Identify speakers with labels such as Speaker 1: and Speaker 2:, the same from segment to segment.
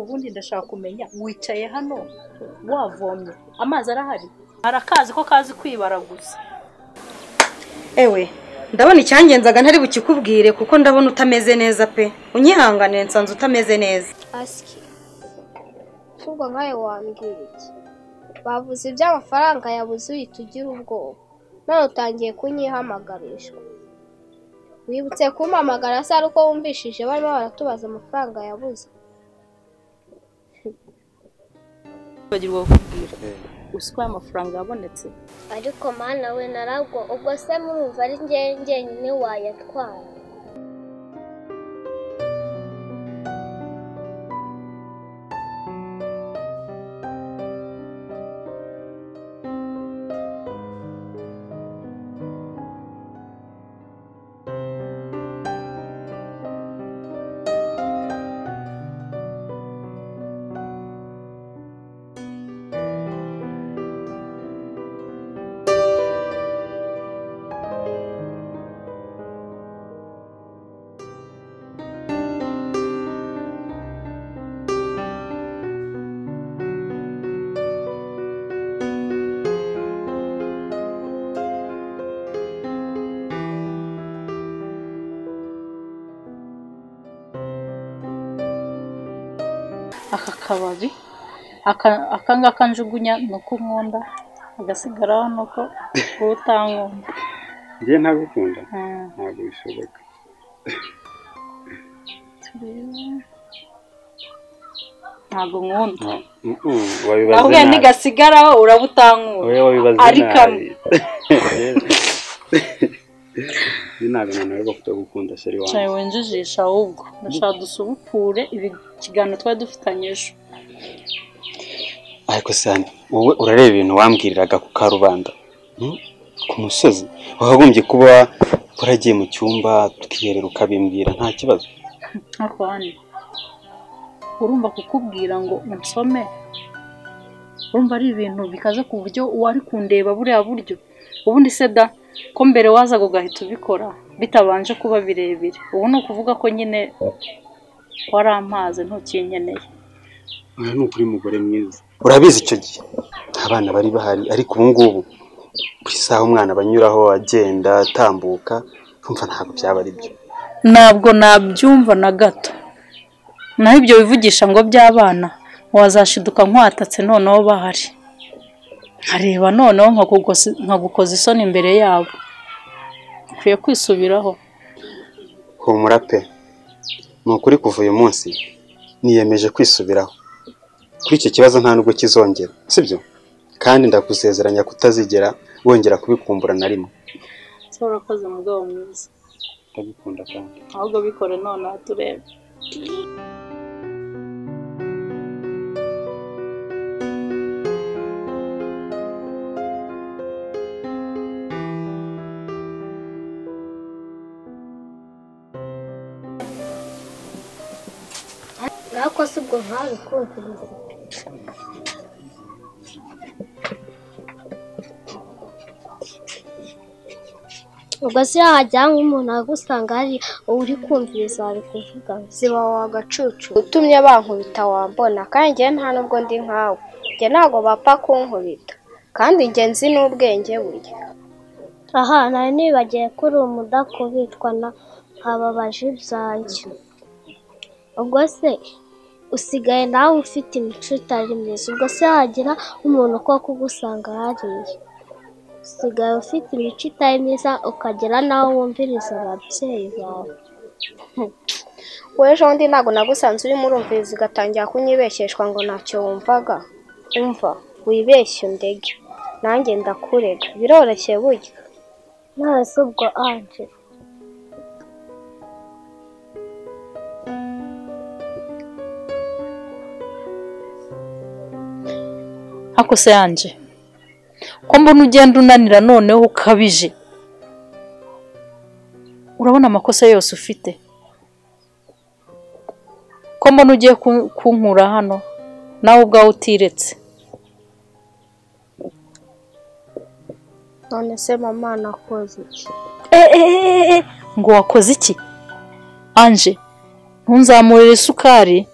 Speaker 1: ubundi ndashaka kumenya wicaye hano wavomye amazi arahari arakazi ko kazi kwibara gusa
Speaker 2: ewe ndabona icyangenzaga ntari bukikubwire kuko ndabona utameze neza pe unyihanganire nsanze utameze neza
Speaker 3: asiki ubwo nkawe wambwira iki bavuze iby'amafaranga yabuze uhita ugira ubwoba none utangiye kunyihamagarisha wibutse kumpamagara se ari uko wumvishije barimo baratubaza amafaranga yabuze
Speaker 1: bagirwa kukubwira usiko amafaranga yabonetse
Speaker 3: ariko mana we narabwo ubwo se murumva ari njyenyine wayatwara
Speaker 1: aka kababi akangaka njugunya nuko nkunda agasigaraho nuko utankunda
Speaker 4: njye ntagukunda ntabwo bishoboka
Speaker 1: ntabwo nkunda
Speaker 4: wabibaze
Speaker 1: ahubwo ntigasigaraho urabutankunda ariko
Speaker 4: ntabwo nawe bafite gukunda sheri wanjye
Speaker 1: cyane wenjijisha ahubwo ndashaka dusubukure ibi kiganiro twari dufitanye ejo
Speaker 4: ariko sani wowe urareba ibintu wambwiriraga ku karubanda ku musozi wagombye kuba waragiye mu cyumba tukiherera ukabimbwira nta kibazo
Speaker 1: ariko hano urumva kukubwira ngo unsome urumva ari ibintu bikaze ku buryo wari kundeba buriya buryo ubundi se da ko mbere wazaga ugahita ubikora bitabanje kuba birebire ubu ni ukuvuga ko nyine warampaze ntukinkeneye
Speaker 4: uyu ni ukuri mugore mwiza urabizi icyo gihe abana bari bahari ariko ubu ngubu buri saha umwana banyuraho agenda atambuka urumva ntabwo byaba ari byo
Speaker 1: ntabwo nabyumva na gato naho ibyo bivugisha ngo by'abana wazashiduka nkwatatse noneho bahari nkareba noneho nkagukoza isoni imbere yabo ukwiye kwisubiraho
Speaker 4: humura pe ni ukuri kuva uyu munsi niyemeje kwisubiraho kuri icyo kibazo nta nubwo kizongera sibyo kandi ndagusezeranya kutazigera wongera kubikumbura na rimwe
Speaker 1: urakoze mugabo mwiza
Speaker 4: ndagukunda kandi
Speaker 1: ahubwo bikore noneho turebe
Speaker 3: nako se ubwo ntabikunda ubwo se hajya nk'umuntu agusanga hari uri kumviriza ari kuvuga ziba wagacucu utumye bankubita wambona kandi njye nta nubwo ndi nkawe njye ntabwo bapfa kunkubita kandi njye nzi n'ubwenge burya aha nari nibagiye ko uri umudakubitwa na nkababaje ibyanjye ubwo se usigaye nawe ufite imico itari myiza ubwo se hagira umuntu ko kugusanga hariya usigaye ufite imico itari myiza ukagera nawe wumviriza ababyeyi bawe wejo ndi ntabwo nagusanze urimo urumviriza ugatangira kunyibeshyeshwa ngo ntacyo wumvaga umva wibeshye undege nanjye ndakurega biroroshye burya nase ubwo anje
Speaker 1: hako se yanje ko mbona ugenda unanira noneho ukabije urabona amakosa yose ufite ko mbona ugiye kunkura hano nawe ubwawe utiretse
Speaker 3: none se mama nakoze iki
Speaker 1: ngo wakoze iki anje ntunzamurire isukari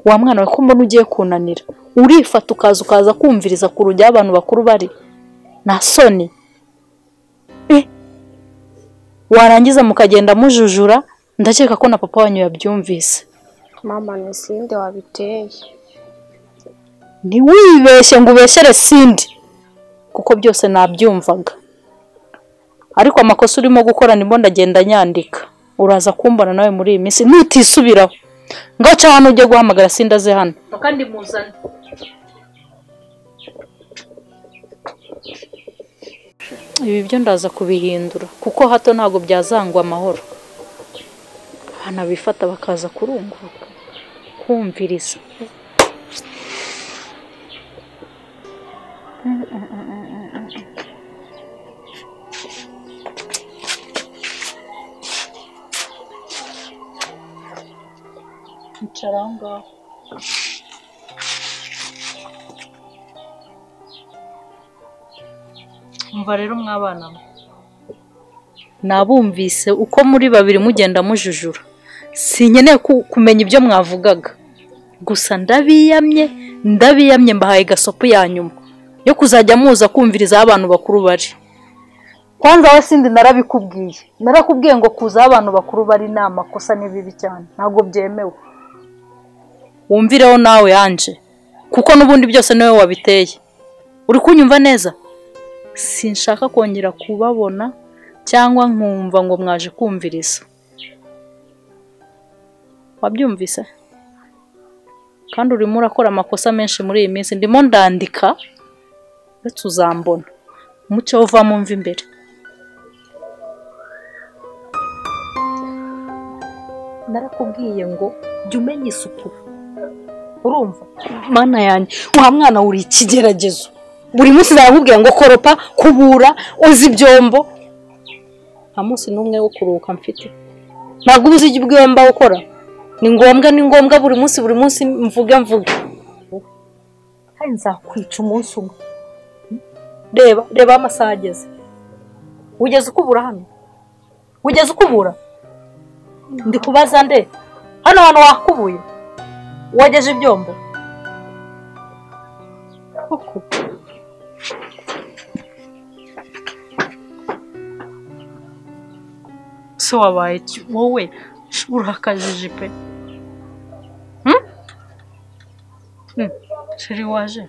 Speaker 1: wa mwana we ko mbona ugiye kunanira urifata ukaza kumviriza ku rujya abantu bakuru bari na soni warangiza mukagenda mujujura ndakeka ko na papa wanyu yabyumvise.
Speaker 3: Mama ni Sindi wabiteye.
Speaker 1: Ntiwibeshye ngo ubeshere Sindi kuko byose nabyumvaga, ariko amakosa urimo gukora nimbo ndagenda nyandika, uraza kumbona nawe muri iyi minsi nutisubiraho ngaca hano ujye guhamagara Sindi aze hano kandi muzane. Ibi byo ndaza kubihindura kuko hato ntago byazangwa amahoro. Abana bifata bakaza kurunguruka kumviriza. Icaranga umva rero mwabana nabumvise uko muri babiri mugenda mujujura, sinkeneye kumenya ibyo mwavugaga, gusa ndabiyamye mbahaye gasopo ya nyuma yo kuzajya muza kumviriza abantu bakuru bari. Kwanza we Sindi narakubwiye ngo kuza abantu bakuru bari nama kosa ni bibi cyane, ntago byemewe. Wumvireho nawe yanje kuko nubundi byose niwe wabiteye. Uri kunyumva neza? Sinshaka kongera kubabona cyangwa nkumva ngo mwaje kumviriza. Wabyumvise? Kandi urimo urakora amakosa menshi muri iyi minsi, ndimo ndandika tuzambona umucyo uva mu mva imbere. Narakubwiye ngo jya umenya isuku, urumva? Mana yanjye wa mwana uri ikigeragezo, buri munsi zarakubwiye ngo koropa, kubura, uzi ibyombo, nta munsi n'umwe wo kuruhuka mfite. Ntabwo ubuze ibyo mba gukora, ni ngombwa buri munsi mvuga kandi nzakwica umunsi umwe. Reba amasaha ageze, ugeze ukubura hano, ugeze ukubura, ndi kubaza nde hano hantu wakubuye, wageje ibyombo so wabaye wowe urakajije pe. Sheri waje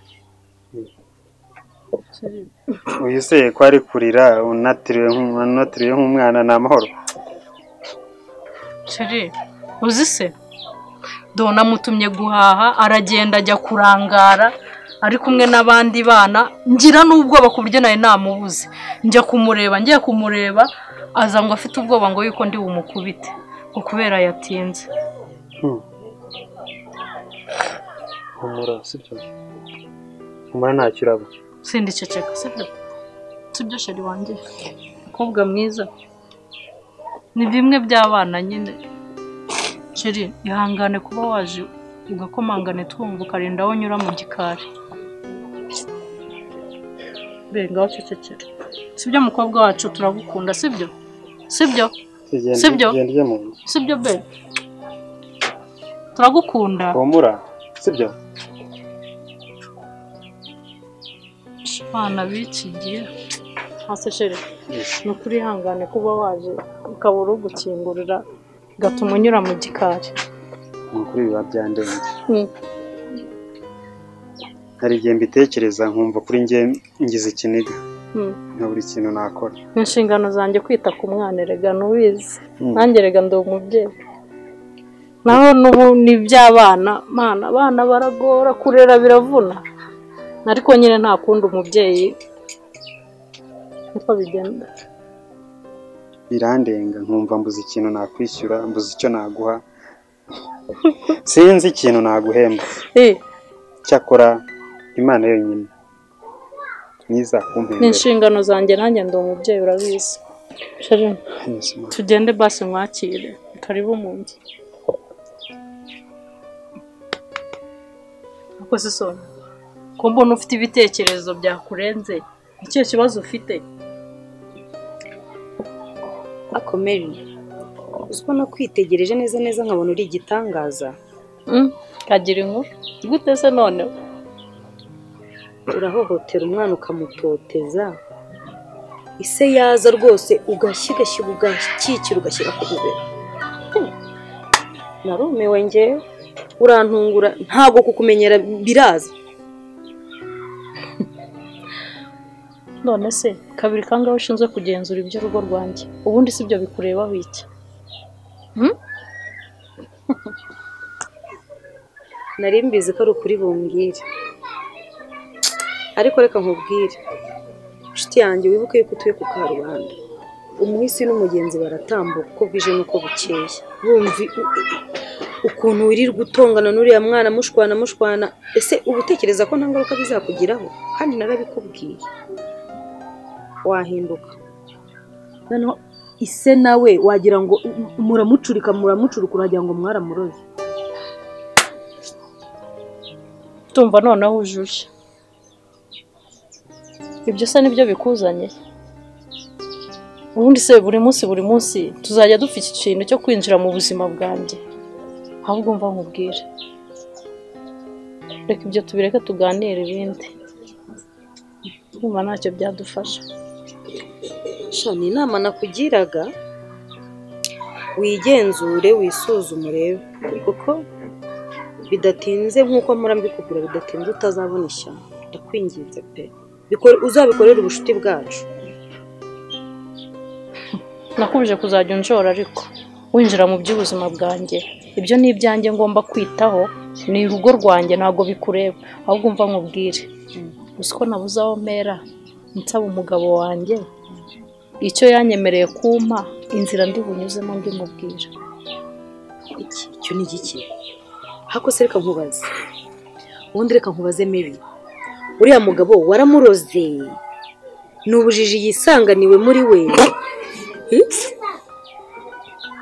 Speaker 4: uyu se ko ari kurira unatiriwe nk'umwana na mahoro.
Speaker 1: Sheri uzi se dona mutumye guhaha aragenda ajya kurangara ari kumwe n'abandi bana, ngira n'ubwoba ku buryo nawe namubuze. Ngiye kumureba aza ngo afite ubwoba ngo yuko ndi bumukubite ngo kubera yatinze.
Speaker 4: Humura sibyo, humura ntacyo uraba.
Speaker 1: Sindi ceceka sibyo Sheri wanjye, mukobwa mwiza, ni bimwe by'abana nyine. Sheri ihangane kuba waje ugakomangane twumva ukarinda aho nyura mu gikari. Benga wacecekera sibyo mukobwa wacu, turagukunda sibyo be, turagukunda.
Speaker 4: Humura sibyo.
Speaker 1: Bana bikigiye hase Sheri, nukuri hangane kuba waje ukabura ugukingurira gatuma unyura mu gikari.
Speaker 4: Nukuri biba byandenze. Hari igihe mbitekereza nkumva kuri njye ngize ikiniga, nka buri kintu nakora.
Speaker 1: Inshingano zanjye kwita ku mwana rega nubizi, nanjye rega ndi umubyeyi. Naho nubu ni by'abana, mana abana baragora kurera biravuna, ariko nyine nta kundi umubyeyi niko bigenda.
Speaker 4: Birandenga nkumva mbuze ikintu nakwishyura, mbuze icyo naguha, sinzi ikintu naguhemba. Cyakora Imana yonyine niza kumpembera. Ni
Speaker 1: inshingano zanjye nanjye ndi umubyeyi urabizi. Sheri tugende basi mwakire, karibu mu nzu. Ako sisona ko mbona ufite ibitekerezo byakurenze, icyo kibazo ufite?
Speaker 2: Akomeri uziko no kwitegereje neza nkabona uri igitangaza.
Speaker 1: kagira inkuru gute se noneho
Speaker 2: urahohotera umwana ukamutoteza ise yaza rwose ugashyigashyiga ugakikira ugashyira ku bibero narumiwe njyewe urantungura ntabwo kukumenyera biraza
Speaker 1: none se kabiri kangahe ushinzwe kugenzura iby'urugo rwanjye ubundi si byo bikurebaho iki
Speaker 2: nari mbizi ko ari ukuri bumbwire ariko reka nkubwire inshuti yanjye wibuke yuko utuye ku karubanda umuhisi n'umugenzi baratambuka uko bwije n'uko bukeye bumvi ukuntu wirirwa utongana n'uriya mwana mushwana ese uba utekereza ko nta ngaruka bizakugiraho kandi narabikubwiye wahinduka noneho ise nawe wagira ngo muramucurika uragira ngo mwaramuroze
Speaker 1: tumva noneho ujuje ibyo se nibyo bikuzanye ubundi se buri munsi tuzajya dufite ikintu cyo kwinjira mu buzima bwanjye ahubwo mva nkubwire reka ibyo tubireke tuganire ibindi kumva ntacyo byadufasha
Speaker 2: shani inama nakugiraga wigenzure wisuzume urebe kuko bidatinze nk'uko mpora mbikubwira bidatinze utazabona ishyano ndakwinginze pe uzabikorera ubucuti bwacu
Speaker 1: nakubije kuzajya unjora ariko winjira mu by'ubuzima bwanjye ibyo ni ibyanjye ngomba kwitaho ni urugo rwanjye ntabwo bikureba ahubwo mva nkubwire gusa ko nabuze aho mpera nsaba umugabo wanjye icyo yanyemereye kumpa inzira ndi bunyuzemo ndimubwira
Speaker 2: icyo ni igiki hako se reka nkubaze ubundi reka nkubaze mebi uriya mugabo waramuroze ni ubujiji yisanganiwe muri we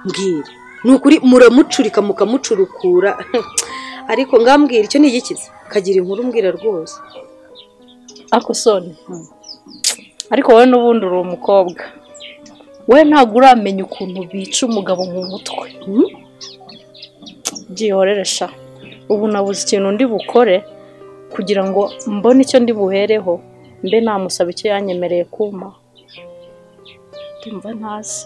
Speaker 2: mbwira ni ukuri muramucurika mukamucurukura ariko ngambwira icyo ni igikiza kagira inkuru mbwira rwose
Speaker 1: ako soni ariko wowe n'ubundi uri umukobwa we ntabwo uramenya ukuntu bica umugabo mu mutwe byihoreresha ubu nabuze ikintu ndi bukore kugira ngo mbone icyo ndi buhereho mbe namusaba icyo yanyemereye kumpa ndumva ntazi